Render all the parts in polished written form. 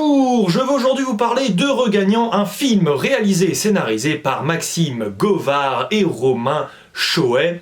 Bonjour, je veux aujourd'hui vous parler de Regagnant, un film réalisé et scénarisé par Maxime Govard et Romain Choet.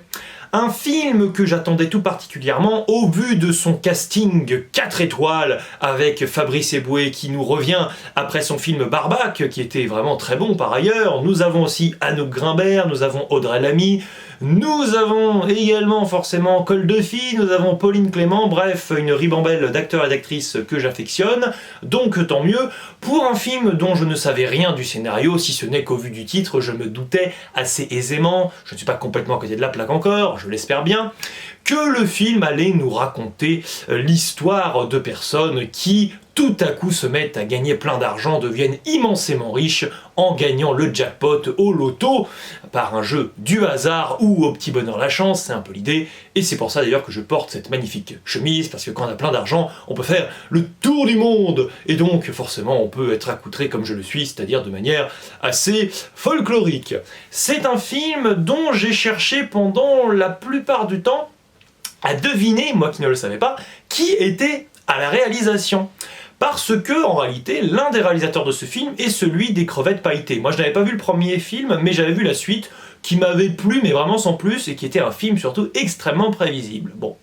Un film que j'attendais tout particulièrement au vu de son casting 4 étoiles avec Fabrice Eboué qui nous revient après son film Barbac qui était vraiment très bon par ailleurs. Nous avons aussi Anouk Grimbert, nous avons Audrey Lamy, nous avons également forcément Cole Duffy, nous avons Pauline Clément, bref une ribambelle d'acteurs et d'actrices que j'affectionne, donc tant mieux pour un film dont je ne savais rien du scénario, si ce n'est qu'au vu du titre je me doutais assez aisément, je ne suis pas complètement à côté de la plaque encore, je l'espère bien, que le film allait nous raconter l'histoire de personnes qui tout à coup se mettent à gagner plein d'argent, deviennent immensément riches en gagnant le jackpot au loto, par un jeu du hasard ou au petit bonheur la chance, c'est un peu l'idée, et c'est pour ça d'ailleurs que je porte cette magnifique chemise, parce que quand on a plein d'argent, on peut faire le tour du monde, et donc forcément on peut être accoutré comme je le suis, c'est-à-dire de manière assez folklorique. C'est un film dont j'ai cherché pendant la plupart du temps à deviner, moi qui ne le savais pas, qui était à la réalisation. Parce que, en réalité, l'un des réalisateurs de ce film est celui des Crevettes Pailletées. Moi, je n'avais pas vu le premier film, mais j'avais vu la suite, qui m'avait plu, mais vraiment sans plus, et qui était un film surtout extrêmement prévisible. Bon,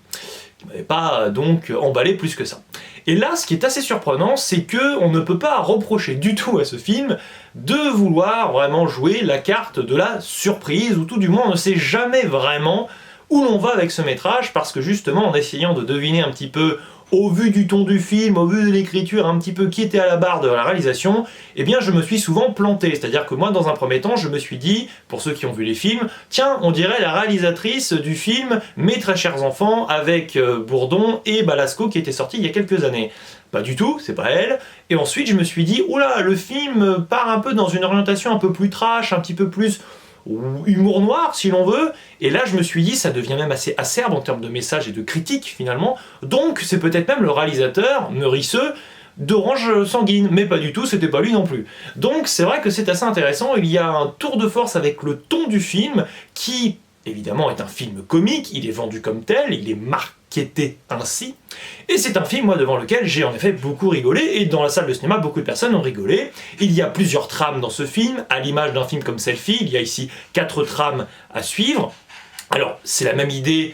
qui m'avait pas donc emballé plus que ça. Et là, ce qui est assez surprenant, c'est que on ne peut pas reprocher du tout à ce film de vouloir vraiment jouer la carte de la surprise, ou tout du moins, on ne sait jamais vraiment où l'on va avec ce métrage, parce que justement, en essayant de deviner un petit peu au vu du ton du film, au vu de l'écriture, un petit peu qui était à la barre de la réalisation, eh bien je me suis souvent planté. C'est-à-dire que moi, dans un premier temps, je me suis dit, pour ceux qui ont vu les films, tiens, on dirait la réalisatrice du film Mes très chers enfants, avec Bourdon et Balasco, qui était sorti il y a quelques années. Pas du tout, c'est pas elle. Et ensuite, je me suis dit, oula, le film part un peu dans une orientation un peu plus trash, un petit peu plus humour noir si l'on veut, et là je me suis dit ça devient même assez acerbe en termes de message et de critique finalement, donc c'est peut-être même le réalisateur Meurisseux d'Orange Sanguine, mais pas du tout, c'était pas lui non plus. Donc c'est vrai que c'est assez intéressant, il y a un tour de force avec le ton du film qui évidemment est un film comique, il est vendu comme tel, il est marketé ainsi, et c'est un film moi devant lequel j'ai en effet beaucoup rigolé, et dans la salle de cinéma beaucoup de personnes ont rigolé. Il y a plusieurs trames dans ce film, à l'image d'un film comme Selfie, il y a ici 4 trames à suivre. Alors c'est la même idée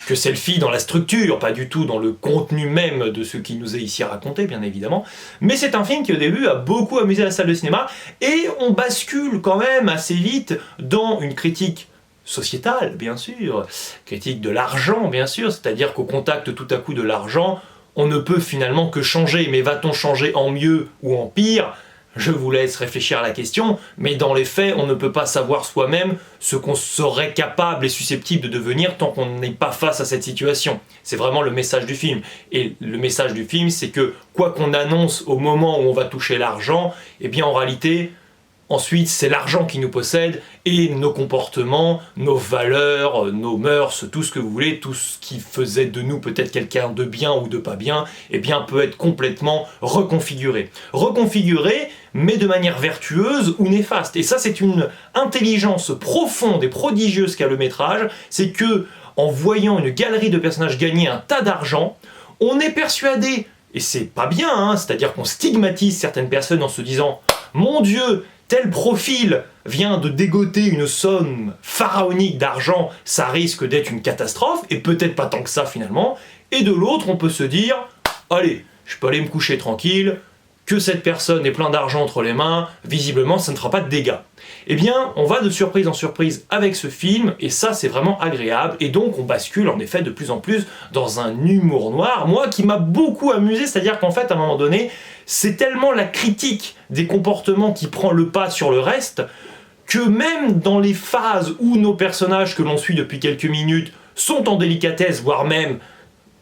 que Selfie dans la structure, pas du tout dans le contenu même de ce qui nous est ici raconté bien évidemment, mais c'est un film qui au début a beaucoup amusé la salle de cinéma, et on bascule quand même assez vite dans une critique sociétale, bien sûr, critique de l'argent, bien sûr, c'est-à-dire qu'au contact tout à coup de l'argent, on ne peut finalement que changer, mais va-t-on changer en mieux ou en pire ? Je vous laisse réfléchir à la question, mais dans les faits, on ne peut pas savoir soi-même ce qu'on serait capable et susceptible de devenir tant qu'on n'est pas face à cette situation. C'est vraiment le message du film. Et le message du film, c'est que quoi qu'on annonce au moment où on va toucher l'argent, eh bien en réalité, ensuite, c'est l'argent qui nous possède, et nos comportements, nos valeurs, nos mœurs, tout ce que vous voulez, tout ce qui faisait de nous peut-être quelqu'un de bien ou de pas bien, eh bien peut être complètement reconfiguré. Reconfiguré, mais de manière vertueuse ou néfaste. Et ça, c'est une intelligence profonde et prodigieuse qu'a le métrage, c'est que, en voyant une galerie de personnages gagner un tas d'argent, on est persuadé, et c'est pas bien, hein, c'est-à-dire qu'on stigmatise certaines personnes en se disant « Mon Dieu !» tel profil vient de dégoter une somme pharaonique d'argent, ça risque d'être une catastrophe, et peut-être pas tant que ça finalement, et de l'autre on peut se dire, allez, je peux aller me coucher tranquille, que cette personne ait plein d'argent entre les mains, visiblement ça ne fera pas de dégâts. Eh bien, on va de surprise en surprise avec ce film, et ça c'est vraiment agréable, et donc on bascule en effet de plus en plus dans un humour noir, moi qui m'a beaucoup amusé, c'est-à-dire qu'en fait à un moment donné, c'est tellement la critique des comportements qui prend le pas sur le reste, que même dans les phases où nos personnages que l'on suit depuis quelques minutes sont en délicatesse, voire même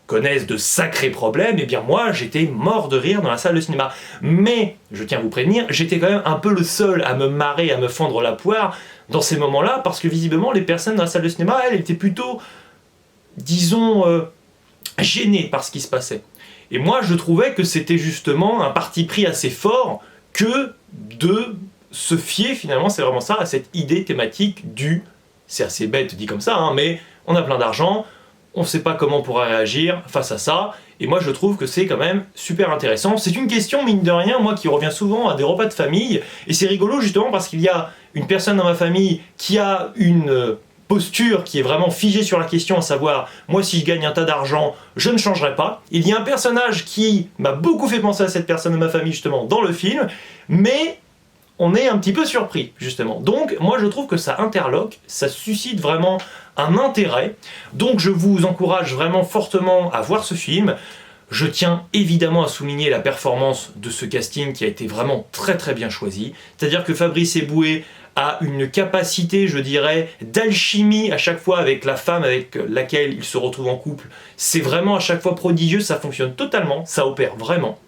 connaissent de sacrés problèmes, et bien moi j'étais mort de rire dans la salle de cinéma. Mais, je tiens à vous prévenir, j'étais quand même un peu le seul à me marrer, à me fendre la poire dans ces moments-là, parce que visiblement les personnes dans la salle de cinéma, elles étaient plutôt, disons, gênées par ce qui se passait. Et moi je trouvais que c'était justement un parti pris assez fort que de se fier finalement, c'est vraiment ça, à cette idée thématique du, c'est assez bête dit comme ça, hein, mais on a plein d'argent, on ne sait pas comment on pourra réagir face à ça, Et moi je trouve que c'est quand même super intéressant. C'est une question, mine de rien, moi qui revient souvent à des repas de famille, et c'est rigolo justement parce qu'il y a une personne dans ma famille qui a une posture qui est vraiment figée sur la question, à savoir, moi si je gagne un tas d'argent, je ne changerai pas. Il y a un personnage qui m'a beaucoup fait penser à cette personne de ma famille justement dans le film, mais on est un petit peu surpris justement. Donc moi je trouve que ça interloque, ça suscite vraiment un intérêt, donc je vous encourage vraiment fortement à voir ce film. Je tiens évidemment à souligner la performance de ce casting qui a été vraiment très très bien choisi, c'est-à-dire que Fabrice Eboué a une capacité, je dirais, d'alchimie à chaque fois avec la femme avec laquelle il se retrouve en couple. C'est vraiment à chaque fois prodigieux, ça fonctionne totalement, ça opère vraiment.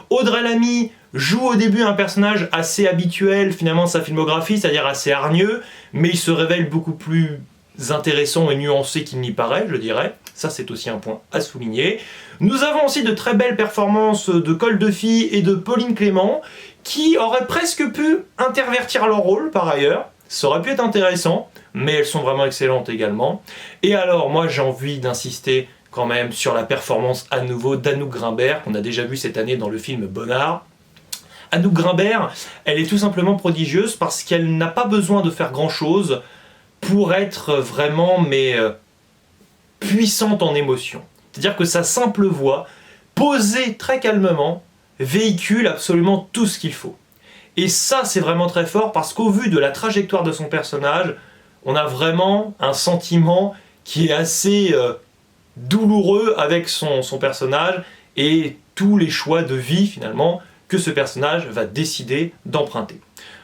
Audrey Lamy joue au début un personnage assez habituel finalement de sa filmographie, c'est-à-dire assez hargneux, mais il se révèle beaucoup plus intéressant et nuancé qu'il n'y paraît, je dirais. Ça, c'est aussi un point à souligner. Nous avons aussi de très belles performances de Cole Duffy et de Pauline Clément, qui auraient presque pu intervertir leur rôle par ailleurs. Ça aurait pu être intéressant, mais elles sont vraiment excellentes également. Et alors, moi, j'ai envie d'insister quand même sur la performance à nouveau d'Anouk Grimbert, qu'on a déjà vu cette année dans le film Bonnard. Anouk Grimbert, elle est tout simplement prodigieuse parce qu'elle n'a pas besoin de faire grand-chose pour être vraiment puissante en émotion. C'est-à-dire que sa simple voix, posée très calmement, véhicule absolument tout ce qu'il faut. Et ça, c'est vraiment très fort parce qu'au vu de la trajectoire de son personnage, on a vraiment un sentiment qui est assez douloureux avec son personnage et tous les choix de vie finalement que ce personnage va décider d'emprunter.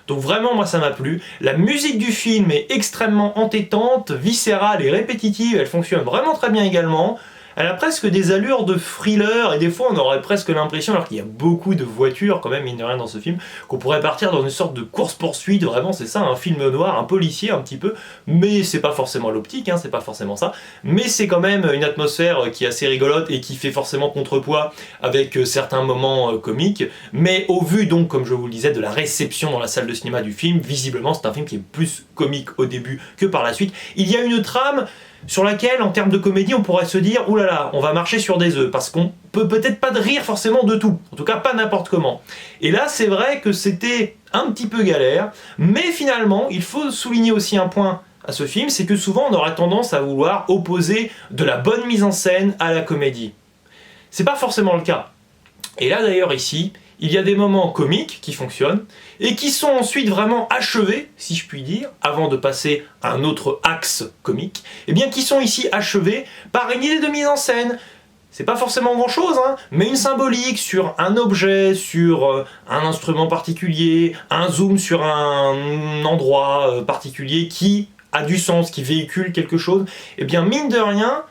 Donc vraiment, moi ça m'a plu. La musique du film est extrêmement entêtante, viscérale et répétitive, elle fonctionne vraiment très bien également. Elle a presque des allures de thriller et des fois on aurait presque l'impression, alors qu'il y a beaucoup de voitures quand même mine de rien dans ce film, qu'on pourrait partir dans une sorte de course-poursuite, vraiment c'est ça, un film noir, un policier un petit peu, mais c'est pas forcément l'optique, hein, c'est pas forcément ça, mais c'est quand même une atmosphère qui est assez rigolote et qui fait forcément contrepoids avec certains moments comiques, mais au vu donc, comme je vous le disais, de la réception dans la salle de cinéma du film, visiblement c'est un film qui est plus comique au début que par la suite. Il y a une trame sur laquelle, en termes de comédie, on pourrait se dire « oulala, on va marcher sur des œufs », parce qu'on peut peut-être pas de rire forcément de tout, en tout cas pas n'importe comment. Et là, c'est vrai que c'était un petit peu galère, mais finalement, il faut souligner aussi un point à ce film, c'est que souvent on aurait tendance à vouloir opposer de la bonne mise en scène à la comédie. C'est pas forcément le cas. Et là d'ailleurs ici, il y a des moments comiques qui fonctionnent et qui sont ensuite vraiment achevés, si je puis dire, avant de passer à un autre axe comique, et bien qui sont ici achevés par une idée de mise en scène. C'est pas forcément grand chose, hein, mais une symbolique sur un objet, sur un instrument particulier, un zoom sur un endroit particulier qui a du sens, qui véhicule quelque chose, et bien mine de rien,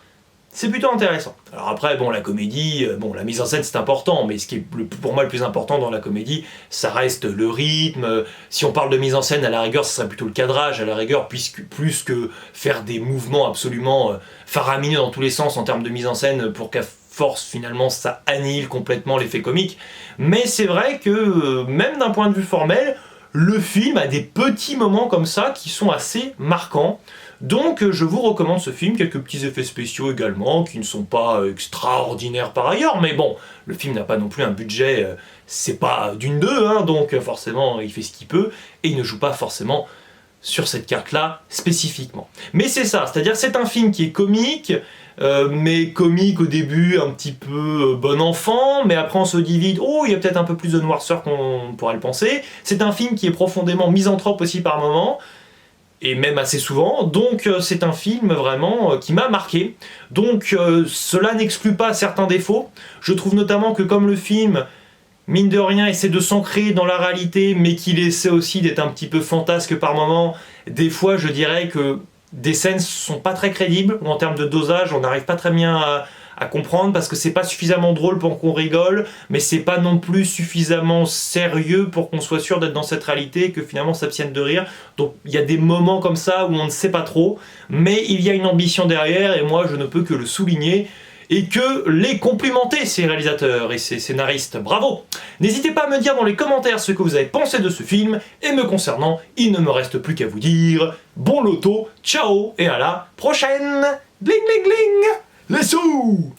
c'est plutôt intéressant. Alors après, bon, la comédie, bon, la mise en scène c'est important, mais ce qui est pour moi le plus important dans la comédie, ça reste le rythme. Si on parle de mise en scène, à la rigueur, ce serait plutôt le cadrage, à la rigueur, puisque plus que faire des mouvements absolument faramineux dans tous les sens en termes de mise en scène pour qu'à force, finalement, ça annihile complètement l'effet comique. Mais c'est vrai que, même d'un point de vue formel, le film a des petits moments comme ça qui sont assez marquants. Donc je vous recommande ce film, quelques petits effets spéciaux également, qui ne sont pas extraordinaires par ailleurs, mais bon, le film n'a pas non plus un budget, c'est pas d'une deux, hein, donc forcément il fait ce qu'il peut, et il ne joue pas forcément sur cette carte-là spécifiquement. Mais c'est ça, c'est-à-dire c'est un film qui est comique, mais comique au début, un petit peu bon enfant, mais après on se divise, oh il y a peut-être un peu plus de noirceur qu'on pourrait le penser. C'est un film qui est profondément misanthrope aussi par moments, et même assez souvent, donc c'est un film vraiment qui m'a marqué. Donc cela n'exclut pas certains défauts. Je trouve notamment que comme le film, mine de rien, essaie de s'ancrer dans la réalité, mais qu'il essaie aussi d'être un petit peu fantasque par moments, des fois je dirais que des scènes sont pas très crédibles, ou en termes de dosage, on n'arrive pas très bien à comprendre, parce que c'est pas suffisamment drôle pour qu'on rigole, mais c'est pas non plus suffisamment sérieux pour qu'on soit sûr d'être dans cette réalité et que finalement ça s'abstienne de rire. Donc il y a des moments comme ça où on ne sait pas trop, mais il y a une ambition derrière, et moi je ne peux que le souligner, et que les complimenter, ces réalisateurs et ces scénaristes. Bravo! N'hésitez pas à me dire dans les commentaires ce que vous avez pensé de ce film, et me concernant, il ne me reste plus qu'à vous dire bon loto, ciao, et à la prochaine! Bling bling bling! Les sous!